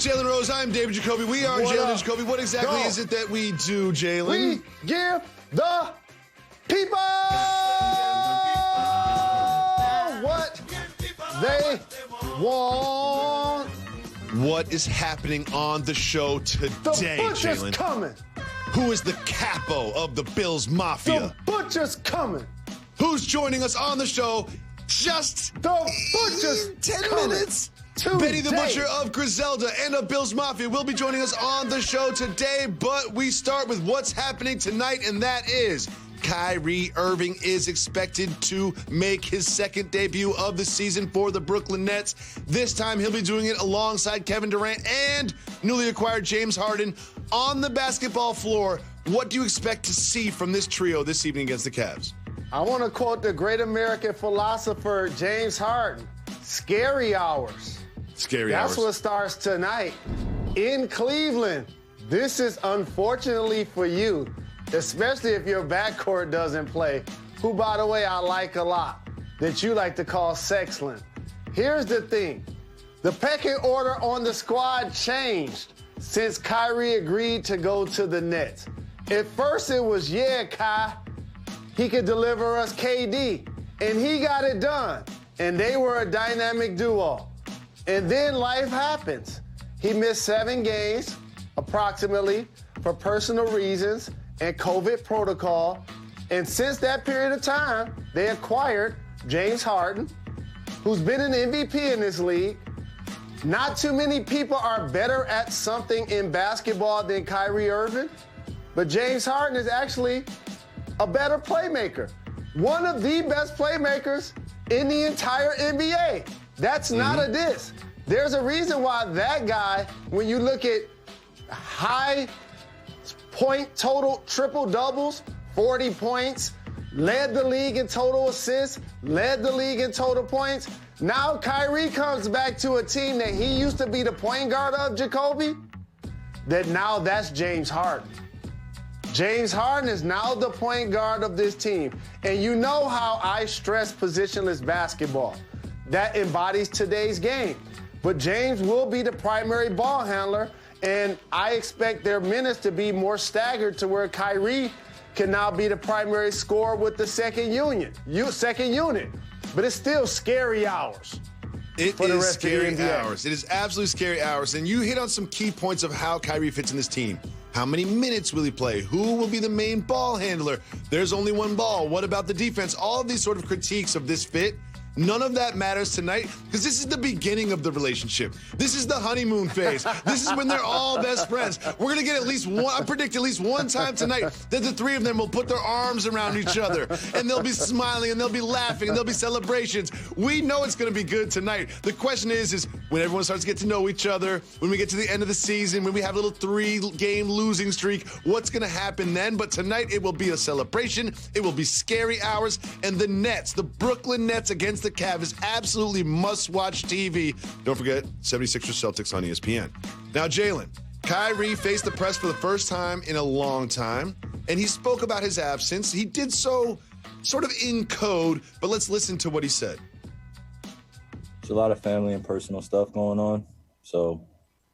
is Jalen Rose. I'm David Jacoby. We are Jalen Jacoby. What exactly is it that we do, Jalen? We give the people what they want. What is happening on the show today, The butcher's Jalen? coming. Who is the capo of the Bills Mafia? The butcher's coming. Who's joining us on the show? Just The butcher's 10 coming. minutes. Today. Benny the Butcher of Griselda and of Bills Mafia will be joining us on the show today, but we start with what's happening tonight, and that is Kyrie Irving is expected to make his second debut of the season for the Brooklyn Nets. This time he'll be doing it alongside Kevin Durant and newly acquired James Harden on the basketball floor. What do you expect to see from this trio this evening against the Cavs? I want to quote the great American philosopher James Harden. Scary hours. Scary hours. That's what starts tonight in Cleveland. This is unfortunately for you, especially if your backcourt doesn't play, who, by the way, I like a lot, that you like to call Sexland. Here's the thing. The pecking order on the squad changed since Kyrie agreed to go to the Nets. At first it was, yeah, Kai, he could deliver us KD, and he got it done, and they were a dynamic duo. And then life happens. He missed 7 games, approximately, for personal reasons and COVID protocol. And since that period of time, they acquired James Harden, who's been an MVP in this league. Not too many people are better at something in basketball than Kyrie Irving, but James Harden is actually a better playmaker. One of the best playmakers in the entire NBA. That's not a diss. There's a reason why that guy, when you look at high point total triple doubles, 40 points, led the league in total assists, led the league in total points. Now Kyrie comes back to a team that he used to be the point guard of, Jacoby, that now that's James Harden. James Harden is now the point guard of this team. And you know how I stress positionless basketball. That embodies today's game. But James will be the primary ball handler, and I expect their minutes to be more staggered to where Kyrie can now be the primary scorer with the second unit. But it's still scary hours. It is scary hours. It is absolutely scary hours. And you hit on some key points of how Kyrie fits in this team. How many minutes will he play? Who will be the main ball handler? There's only one ball. What about the defense? All of these sort of critiques of this fit, none of that matters tonight because this is the beginning of the relationship. This is the honeymoon phase. This is when they're all best friends. We're going to get at least one, I predict at least one time tonight that the three of them will put their arms around each other and they'll be smiling and they'll be laughing and there'll be celebrations. We know it's going to be good tonight. The question is when everyone starts to get to know each other, when we get to the end of the season, when we have a little 3-game losing streak, what's going to happen then? But tonight it will be a celebration. It will be scary hours. And the Nets, the Brooklyn Nets against the Cavs is absolutely must-watch TV. Don't forget, 76ers Celtics on ESPN. Now, Jalen, Kyrie faced the press for the first time in a long time, and he spoke about his absence. He did so sort of in code, but let's listen to what he said. There's a lot of family and personal stuff going on, so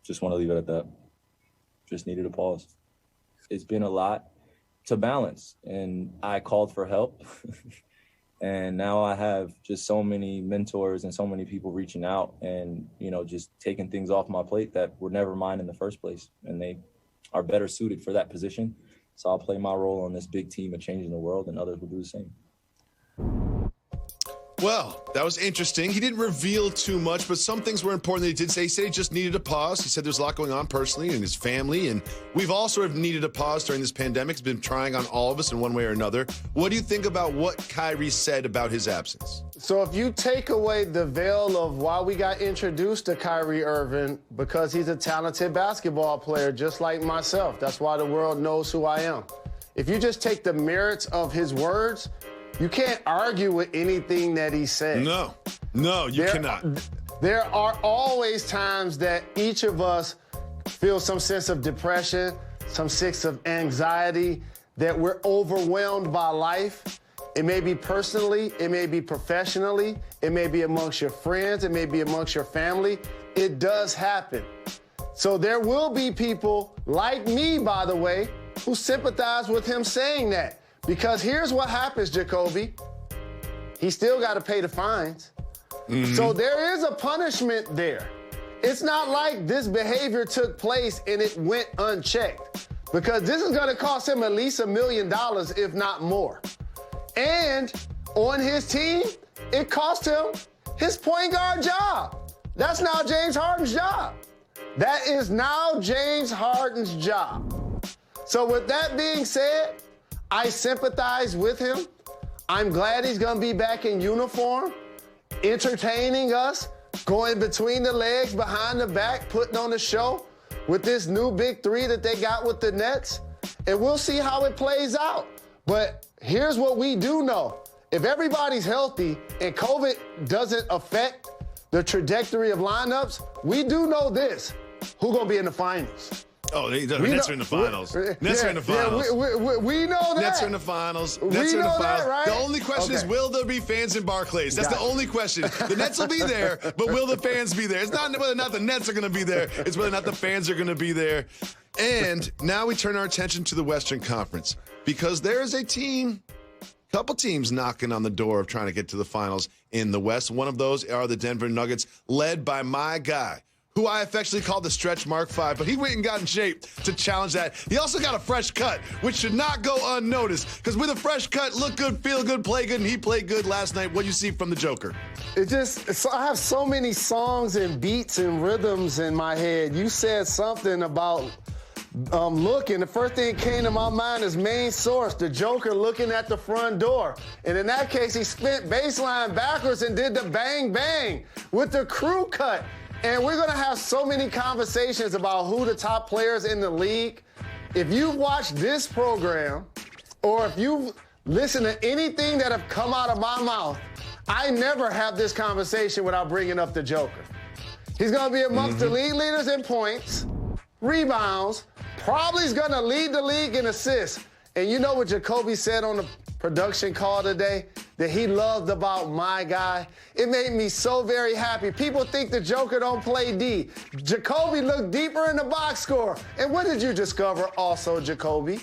just want to leave it at that. Just needed a pause. It's been a lot to balance, and I called for help. And now I have just so many mentors and so many people reaching out and, you know, just taking things off my plate that were never mine in the first place. And they are better suited for that position. So I'll play my role on this big team of changing the world, and others will do the same. Well, that was interesting. He didn't reveal too much, but some things were important that he did say. He said he just needed a pause. He said there's a lot going on personally in his family, and we've all sort of needed a pause during this pandemic. It's been trying on all of us in one way or another. What do you think about what Kyrie said about his absence? So if you take away the veil of why we got introduced to Kyrie Irving, because he's a talented basketball player just like myself, that's why the world knows who I am. If you just take the merits of his words, you can't argue with anything that he said. No, you cannot. There are always times that each of us feel some sense of depression, some sense of anxiety, that we're overwhelmed by life. It may be personally, it may be professionally, it may be amongst your friends, it may be amongst your family. It does happen. So there will be people like me, by the way, who sympathize with him saying that. Because here's what happens, Jacoby. He still got to pay the fines. So there is a punishment there. It's not like this behavior took place and it went unchecked, because this is going to cost him at least $1 million, if not more. And on his team, it cost him his point guard job. That's now James Harden's job. That is now James Harden's job. So with that being said, I sympathize with him. I'm glad he's going to be back in uniform, entertaining us, going between the legs, behind the back, putting on the show with this new big three that they got with the Nets. And we'll see how it plays out. But here's what we do know. If everybody's healthy and COVID doesn't affect the trajectory of lineups, we do know this. Who's going to be in the finals? Oh, the Nets are in the finals. Nets are in the finals. We know that. Nets are in the finals. Nets are in the finals. That, right? The only question is, will there be fans in Barclays? That's the only question. The Nets will be there, but will the fans be there? It's not whether or not the Nets are going to be there. It's whether or not the fans are going to be there. And now we turn our attention to the Western Conference, because there is a couple teams knocking on the door of trying to get to the finals in the West. One of those are the Denver Nuggets, led by my guy, who I affectionately call the Stretch Mark 5, but he went and got in shape to challenge that. He also got a fresh cut, which should not go unnoticed, because with a fresh cut, look good, feel good, play good, and he played good last night. What do you see from the Joker? I have so many songs and beats and rhythms in my head. You said something about looking. The first thing that came to my mind is main source, the Joker looking at the front door. And in that case, he spent baseline backwards and did the bang bang with the crew cut. And we're going to have so many conversations about who the top players in the league. If you've watched this program, or if you've listened to anything that have come out of my mouth, I never have this conversation without bringing up the Joker. He's going to be amongst the league leaders in points, rebounds, probably is going to lead the league in assists. And you know what Jacoby said on the production call today that he loved about my guy? It made me so very happy. People think the Joker don't play D. Jacoby looked deeper in the box score. And what did you discover also, Jacoby?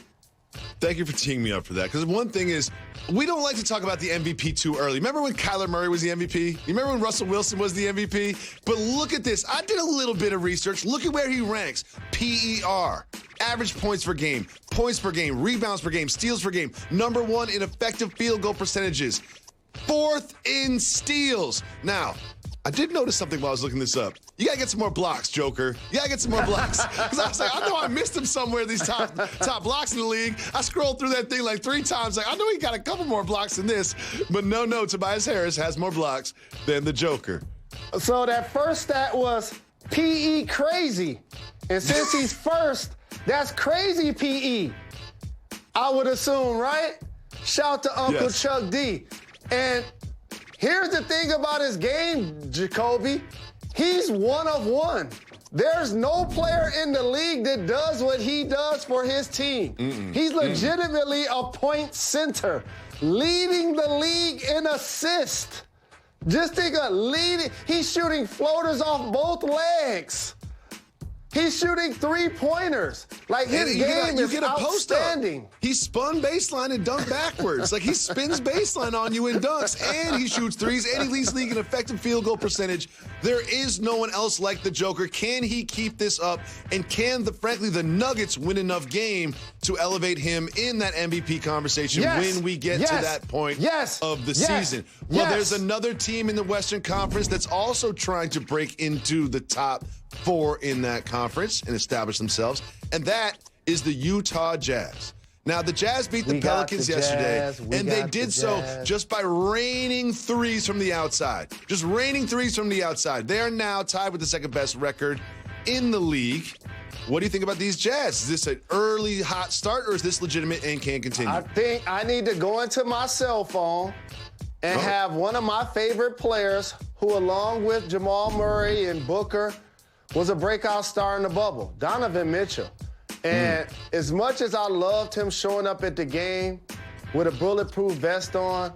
Thank you for teeing me up for that, because one thing is, we don't like to talk about the MVP too early. Remember when Kyler Murray was the MVP? You remember when Russell Wilson was the MVP? But look at this. I did a little bit of research. Look at where he ranks. PER, average points per game, rebounds per game, steals per game, number 1 in effective field goal percentages, 4th in steals. Now, I did notice something while I was looking this up. You gotta get some more blocks, Joker. You gotta get some more blocks. Because I was like, I know I missed him somewhere, these top blocks in the league. I scrolled through that thing like 3 times. Like, I know he got a couple more blocks than this. But no, Tobias Harris has more blocks than the Joker. So that first stat was PE crazy. And since he's first, that's crazy PE. I would assume, right? Shout to Uncle Chuck D. And here's the thing about his game, Jacoby. He's one of one. There's no player in the league that does what he does for his team. He's legitimately a point center, leading the league in assist. Just think of leading. He's shooting floaters off both legs. He's shooting 3-pointers. Like, his game is outstanding. He spun baseline and dunked backwards. Like, he spins baseline on you and dunks, and he shoots threes, and he leads league in effective field goal percentage. There is no one else like the Joker. Can he keep this up? And can, frankly, the Nuggets win enough game to elevate him in that MVP conversation when we get to that point of the season? Well, there's another team in the Western Conference that's also trying to break into the top 4 in that conference and establish themselves, and that is the Utah Jazz. Now, the Jazz beat the Pelicans yesterday, and they did so just by raining threes from the outside. Just raining threes from the outside. They are now tied with the second-best record in the league. What do you think about these Jazz? Is this an early hot start, or is this legitimate and can continue? I think I need to go into my cell phone and have one of my favorite players, who along with Jamal Murray and Booker, was a breakout star in the bubble, Donovan Mitchell. And as much as I loved him showing up at the game with a bulletproof vest on,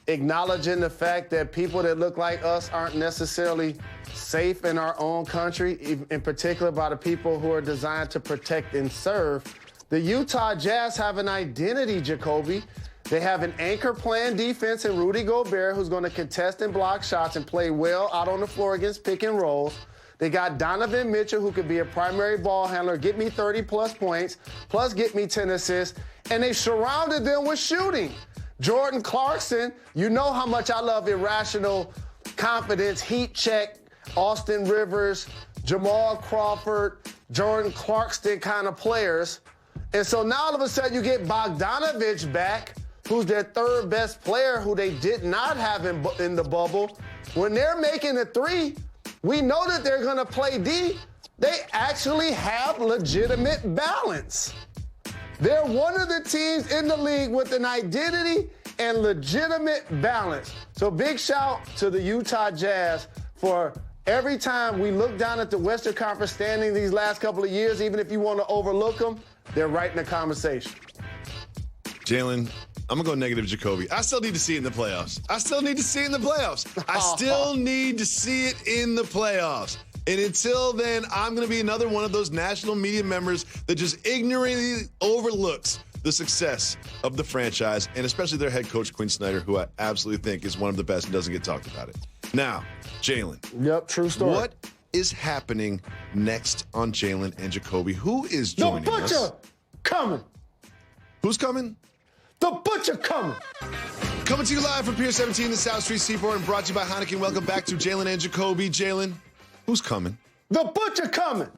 acknowledging the fact that people that look like us aren't necessarily safe in our own country, in particular by the people who are designed to protect and serve, the Utah Jazz have an identity, Jacoby. They have an anchor playing defense in Rudy Gobert, who's going to contest and block shots and play well out on the floor against pick and rolls. They got Donovan Mitchell, who could be a primary ball handler, get me 30-plus points, plus get me 10 assists, and they surrounded them with shooting. Jordan Clarkson, you know how much I love irrational confidence, heat check, Austin Rivers, Jamal Crawford, Jordan Clarkson kind of players. And so now all of a sudden you get Bogdanovich back, who's their third best player, who they did not have in the bubble. When they're making a three, we know that they're going to play D. They actually have legitimate balance. They're one of the teams in the league with an identity and legitimate balance. So big shout to the Utah Jazz for every time we look down at the Western Conference standing these last couple of years, even if you want to overlook them, they're right in the conversation. Jalen, I'm going to go negative Jacoby. I still need to see it in the playoffs. I still need to see it in the playoffs. And until then, I'm going to be another one of those national media members that just ignorantly overlooks the success of the franchise, and especially their head coach, Quinn Snyder, who I absolutely think is one of the best and doesn't get talked about it. Now, Jalen. Yep, true story. What is happening next on Jalen and Jacoby? Who is joining us? The Butcher coming. Who's coming? The Butcher coming. Coming to you live from Pier 17, the South Street Seaport, and brought to you by Heineken. Welcome back to Jalen and Jacoby. Jalen, who's coming? The Butcher coming.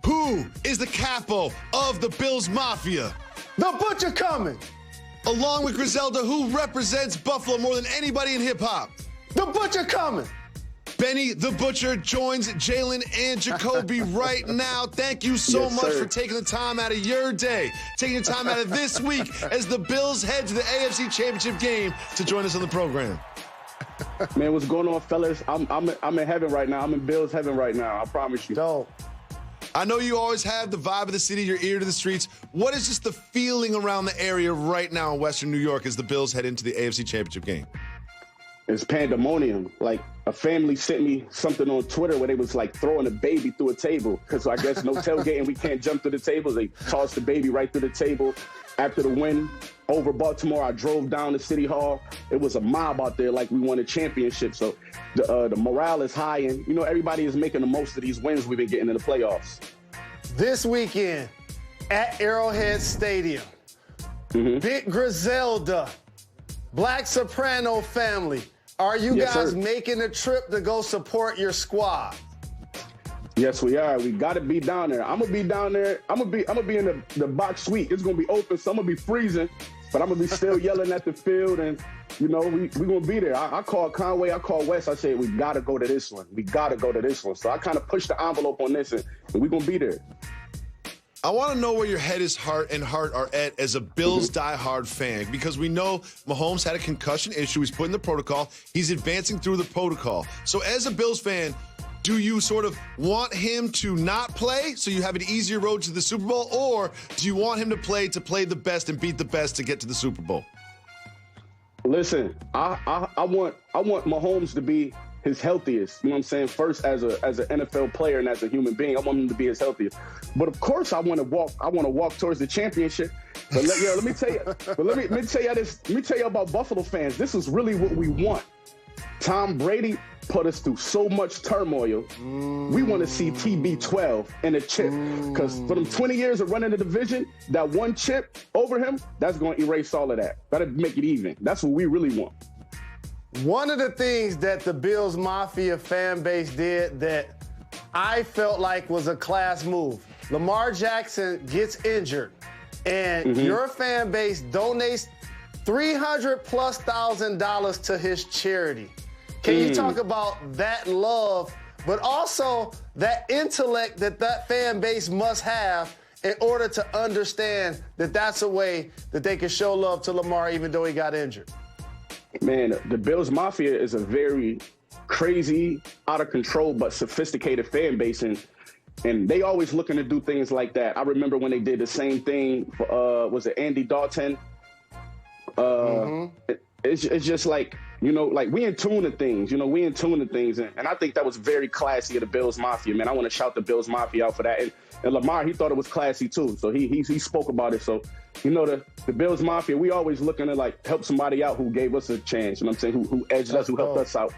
Who is the capo of the Bills Mafia? The Butcher coming. Along with Griselda, who represents Buffalo more than anybody in hip-hop. The Butcher coming. Benny the Butcher joins Jalen and Jacoby right now. Thank you so much for taking the time out of your day, taking the time out of this week as the Bills head to the AFC Championship game to join us on the program. Man, what's going on, fellas? I'm in heaven right now. I'm in Bills heaven right now. I promise you. Dope. I know you always have the vibe of the city, your ear to the streets. What is just the feeling around the area right now in Western New York as the Bills head into the AFC Championship game? It's pandemonium. Like, a family sent me something on Twitter where they was like throwing a baby through a table because I guess no tailgating, we can't jump through the tables. They tossed the baby right through the table. After the win over Baltimore, I drove down to City Hall. It was a mob out there like we won a championship. So the morale is high, and, you know, everybody is making the most of these wins we've been getting in the playoffs. This weekend at Arrowhead Stadium, Big Griselda, Black Soprano family, are you guys making a trip to go support your squad? Yes, we are. We got to be down there. I'm gonna be down there. I'm gonna be in the box suite. It's gonna be open, so I'm gonna be freezing, but I'm gonna be still yelling at the field, and you know we gonna be there. I called Conway, I called Wes. I said we gotta go to this one. We gotta go to this one. So I kind of pushed the envelope on this, and we gonna be there. I want to know where your head is heart are at as a Bills diehard fan, because we know Mahomes had a concussion issue. He's put in the protocol. He's advancing through the protocol. So as a Bills fan, do you sort of want him to not play so you have an easier road to the Super Bowl, or do you want him to play the best and beat the best to get to the Super Bowl? Listen, I want Mahomes to be his healthiest. You know what I'm saying? First, as an NFL player and as a human being, I want him to be his healthiest. But of course, I want to walk towards the championship. But let me tell you. But let me tell you this. Let me tell you about Buffalo fans. This is really what we want. Tom Brady put us through so much turmoil. We want to see TB12 and a chip, because for them 20 years of running the division, that one chip over him, that's going to erase all of that. That'll make it even. That's what we really want. One of the things that the Bills Mafia fan base did that I felt like was a class move. Lamar Jackson gets injured, and your fan base donates $300,000+ to his charity. Can you talk about that love, but also that intellect that fan base must have in order to understand that that's a way that they can show love to Lamar even though he got injured? Man, the Bills Mafia is a very crazy, out of control, but sophisticated fan base, and they always looking to do things like that. I remember when they did the same thing for, was it Andy Dalton? it's just like, you know, like we in tune to things, you know, we in tune to things. And I think that was very classy of the Bills Mafia, man. I want to shout the Bills Mafia out for that. And Lamar, he thought it was classy too. So he spoke about it. So, you know, the Bills Mafia, we always looking to like help somebody out who gave us a chance. You know what I'm saying? Who edged us, who helped us out.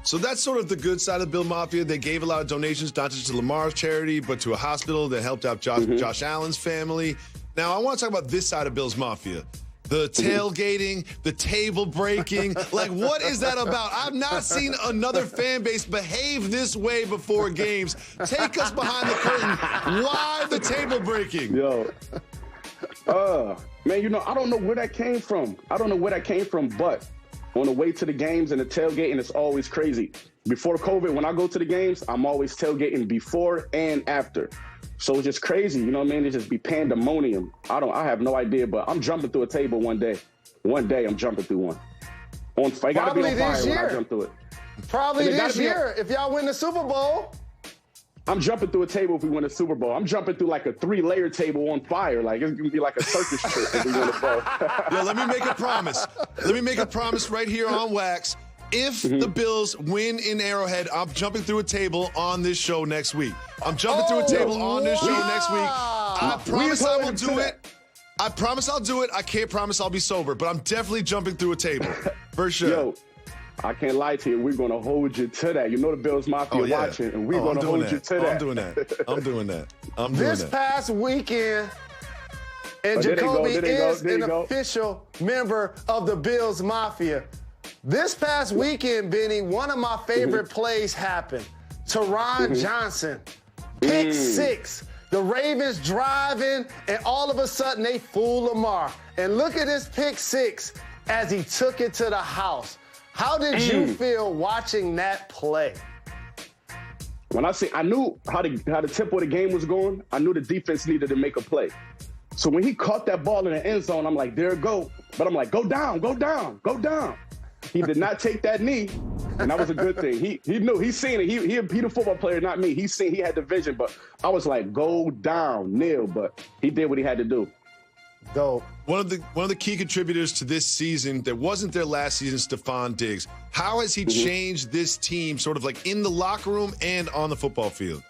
So that's sort of the good side of Bill Mafia. They gave a lot of donations, not just to Lamar's charity, but to a hospital that helped out Josh Allen's family. Now, I want to talk about this side of Bill's Mafia. The tailgating, the table breaking. Like, what is that about? I've not seen another fan base behave this way before games. Take us behind the curtain. Why the table breaking? Yo. Man, you know, I don't know where that came from. But on the way to the games and the tailgating, it's always crazy. Before COVID, when I go to the games, I'm always tailgating before and after. So it's just crazy, you know what I mean? It just be pandemonium. I have no idea, but I'm jumping through a table one day. One day I'm jumping through one. I gotta be on fire when I jump through it. Probably this year, if y'all win the Super Bowl. I'm jumping through a table if we win a Super Bowl. I'm jumping through like a 3-layer table on fire. Like it's gonna be like a circus trip if we win a bowl. Yo, let me make a promise. Let me make a promise right here on Wax. If the Bills win in Arrowhead, I'm jumping through a table on this show next week. I'm jumping through a table on this show next week. I promise I will do it. I promise I'll do it. I can't promise I'll be sober, but I'm definitely jumping through a table for sure. Yo, I can't lie to you. We're going to hold you to that. You know the Bills Mafia watching, and we're going to hold you to that. I'm doing that. This past weekend, and Jacoby is an official member of the Bills Mafia. This past weekend, Benny, one of my favorite plays happened. Teron Johnson, pick six. The Ravens driving, and all of a sudden they fool Lamar. And look at this pick six as he took it to the house. How did you feel watching that play? When I knew how the tempo of the game was going, I knew the defense needed to make a play. So when he caught that ball in the end zone, I'm like, there it go. But I'm like, go down, go down, go down. He did not take that knee, and that was a good thing. He knew, he's seen it. He the football player, not me. He had the vision, but I was like, go down, kneel. But he did what he had to do. Dope. One of the key contributors to this season that wasn't there last season, Stephon Diggs. How has he changed this team, sort of like in the locker room and on the football field?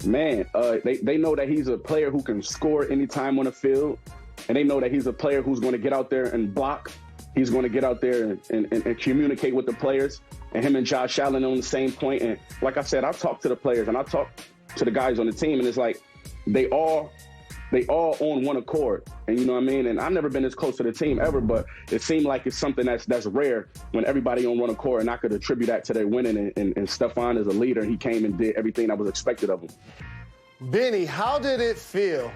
Man, they know that he's a player who can score anytime on the field, and they know that he's a player who's going to get out there and block. He's going to get out there and communicate with the players. And him and Josh Allen on the same point. And like I said, I talked to the players and I talked to the guys on the team, and it's like they all on one accord. And you know what I mean? And I've never been this close to the team ever, but it seemed like it's something that's rare when everybody on one accord, and I could attribute that to their winning. And Stephon is a leader. He came and did everything that was expected of him. Benny, how did it feel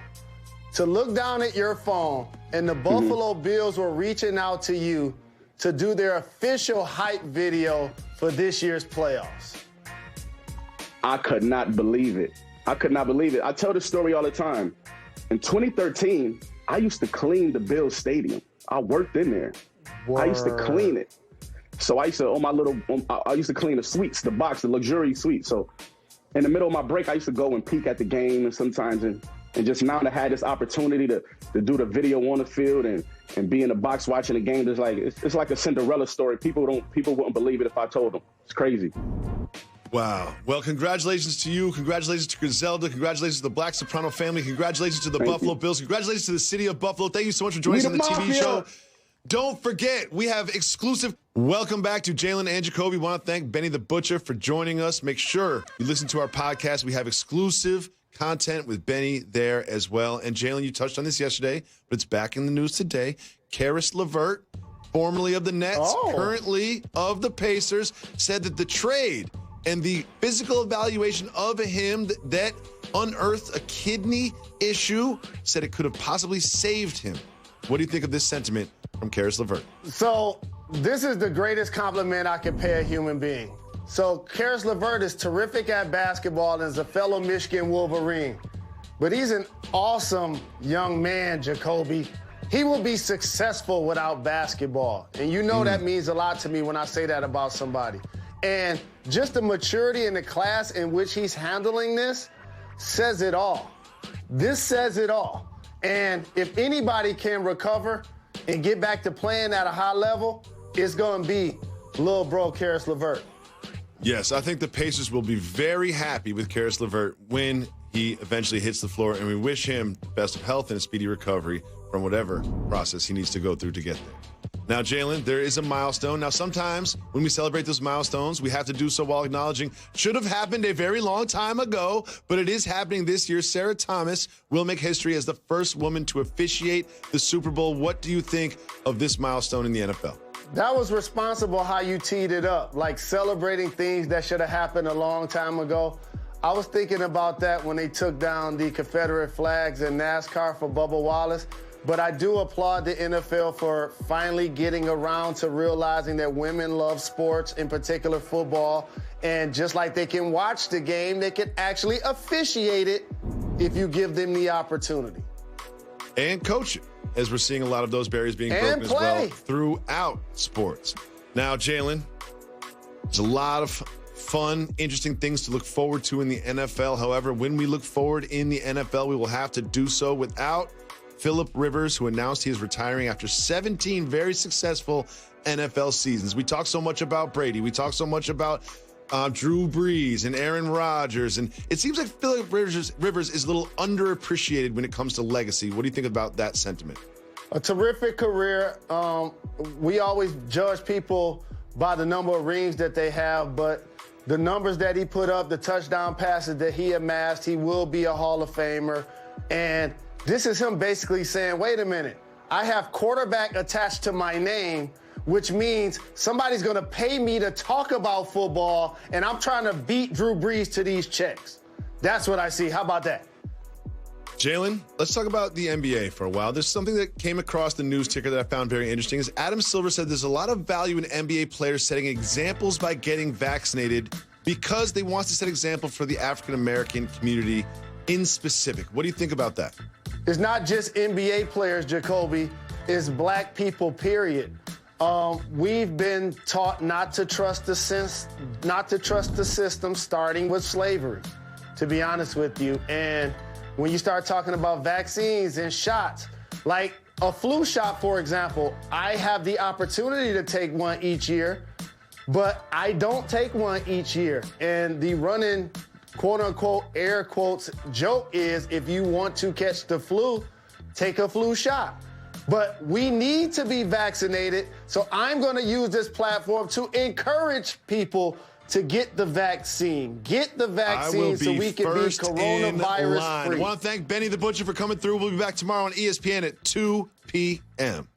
to look down at your phone and the Buffalo Bills were reaching out to you to do their official hype video for this year's playoffs? I could not believe it. I tell this story all the time. In 2013, I used to clean the Bills Stadium. I worked in there. Word. I used to clean it. So I used to clean the suites, the box, the luxury suite. So in the middle of my break, I used to go and peek at the game and sometimes and just now to have this opportunity to do the video on the field and be in the box watching the game, it's like a Cinderella story. People wouldn't believe it if I told them. It's crazy. Wow. Well, congratulations to you. Congratulations to Griselda. Congratulations to the Black Soprano family. Congratulations to the Buffalo Bills. Congratulations to the city of Buffalo. Thank you so much for joining us on the TV show. Don't forget, we have exclusive. Welcome back to Jalen and Jacoby. We want to thank Benny the Butcher for joining us. Make sure you listen to our podcast. We have exclusive content with Benny there as well. And Jalen, you touched on this yesterday, but it's back in the news today. Karis LeVert, formerly of the Nets, currently of the Pacers, said that the trade and the physical evaluation of him that unearthed a kidney issue, said it could have possibly saved him. What do you think of this sentiment from Karis LeVert? So this is the greatest compliment I could pay a human being. So Karis LeVert is terrific at basketball and is a fellow Michigan Wolverine. But he's an awesome young man, Jacoby. He will be successful without basketball. And you know that means a lot to me when I say that about somebody. And just the maturity and the class in which he's handling this says it all. This says it all. And if anybody can recover and get back to playing at a high level, it's going to be little bro Karis LeVert. Yes, I think the Pacers will be very happy with Karis LeVert when he eventually hits the floor, and we wish him the best of health and a speedy recovery from whatever process he needs to go through to get there. Now, Jalen, there is a milestone. Now, sometimes when we celebrate those milestones, we have to do so while acknowledging should have happened a very long time ago, but it is happening this year. Sarah Thomas will make history as the first woman to officiate the Super Bowl. What do you think of this milestone in the NFL? That was responsible how you teed it up, like celebrating things that should have happened a long time ago. I was thinking about that when they took down the Confederate flags in NASCAR for Bubba Wallace. But I do applaud the NFL for finally getting around to realizing that women love sports, in particular football. And just like they can watch the game, they can actually officiate it if you give them the opportunity. And coach it, as we're seeing a lot of those barriers being broken as well throughout sports. Now, Jalen, there's a lot of fun, interesting things to look forward to in the NFL. However, when we look forward in the NFL, we will have to do so without Philip Rivers, who announced he is retiring after 17 very successful NFL seasons. We talk so much about Brady. We talk so much about Drew Brees and Aaron Rodgers. And it seems like Philip Rivers is a little underappreciated when it comes to legacy. What do you think about that sentiment? A terrific career. We always judge people by the number of rings that they have, but the numbers that he put up, the touchdown passes that he amassed, he will be a Hall of Famer. And this is him basically saying, wait a minute, I have quarterback attached to my name, which means somebody's going to pay me to talk about football, and I'm trying to beat Drew Brees to these checks. That's what I see. How about that? Jalen, let's talk about the NBA for a while. There's something that came across the news ticker that I found very interesting. Is Adam Silver said there's a lot of value in NBA players setting examples by getting vaccinated because they want to set example for the African-American community in specific. What do you think about that? It's not just NBA players, Jacoby. It's black people, period. We've been taught not to trust the system, starting with slavery, to be honest with you. And when you start talking about vaccines and shots, like a flu shot, for example, I have the opportunity to take one each year, but I don't take one each year. And the running, quote unquote, air quotes, joke is if you want to catch the flu, take a flu shot. But we need to be vaccinated, so I'm going to use this platform to encourage people to get the vaccine. Get the vaccine so we can be coronavirus free. I want to thank Benny the Butcher for coming through. We'll be back tomorrow on ESPN at 2 p.m.